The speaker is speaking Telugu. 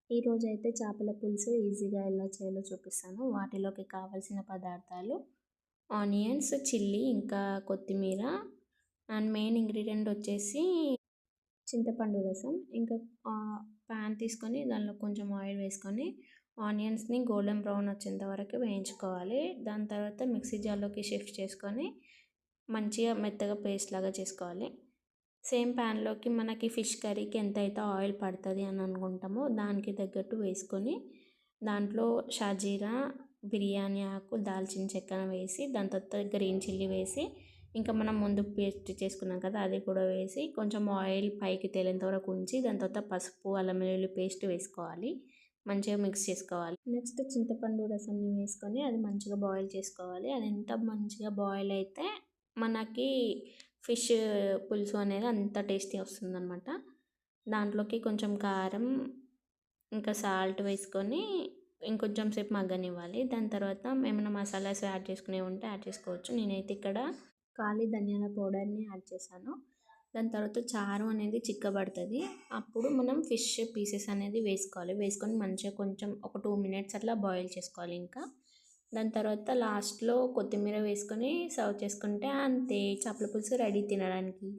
ఈరోజైతే చేపల పులుసు ఈజీగా ఎలా చేయాలో చూపిస్తాను. వాటిలోకి కావాల్సిన పదార్థాలు ఆనియన్స్, చిల్లీ, ఇంకా కొత్తిమీర అండ్ మెయిన్ ఇంగ్రీడియంట్ వచ్చేసి చింతపండు రసం. ఇంకా ప్యాన్ తీసుకొని దానిలో కొంచెం ఆయిల్ వేసుకొని ఆనియన్స్ని గోల్డెన్ బ్రౌన్ వచ్చేంత వరకు వేయించుకోవాలి. దాని తర్వాత మిక్సీ జార్లోకి షిఫ్ట్ చేసుకొని మంచిగా మెత్తగా పేస్ట్ లాగా చేసుకోవాలి. సేమ్ ప్యాన్లోకి మనకి ఫిష్ కర్రీకి ఎంతైతే ఆయిల్ పడుతుంది అని అనుకుంటామో దానికి తగ్గట్టు వేసుకొని దాంట్లో షాజీరా, బిర్యానీ ఆకు, దాల్చిన చెక్క వేసి దాని తర్వాత గ్రీన్ చిల్లీ వేసి ఇంకా మనం ముందు పేస్ట్ చేసుకున్నాం కదా అది కూడా వేసి కొంచెం ఆయిల్ పైకి తేలేంత వరకు ఉంచి దాని తర్వాత పసుపు, అల్లం వెల్లుల్లి పేస్ట్ వేసుకోవాలి. మంచిగా మిక్స్ చేసుకోవాలి. నెక్స్ట్ చింతపండు రసంని వేసుకొని అది మంచిగా బాయిల్ చేసుకోవాలి. అది ఎంత మంచిగా బాయిల్ అయితే మనకి ఫిష్ పులుసు అనేది అంత టేస్టీ వస్తుందన్నమాట. దాంట్లోకి కొంచెం కారం ఇంకా సాల్ట్ వేసుకొని ఇంకొంచెం సేపు మగ్గనివ్వాలి. దాని తర్వాత ఏమైనా మసాలాస్ యాడ్ చేసుకునేవి ఉంటే యాడ్ చేసుకోవచ్చు. నేనైతే ఇక్కడ ఖాళీ ధనియాల పౌడర్ని యాడ్ చేశాను. దాని తర్వాత చారు అనేది చిక్కబడుతుంది. అప్పుడు మనం ఫిష్ పీసెస్ అనేది వేసుకోవాలి. వేసుకొని మంచిగా కొంచెం ఒక 2 మినిట్స్ అట్లా బాయిల్ చేసుకోవాలి. ఇంకా దాని తర్వాత లాస్ట్లో కొత్తిమీర వేసుకొని సర్వ్ చేసుకుంటే అంతే, చేపల పులుసు రెడీ తినడానికి.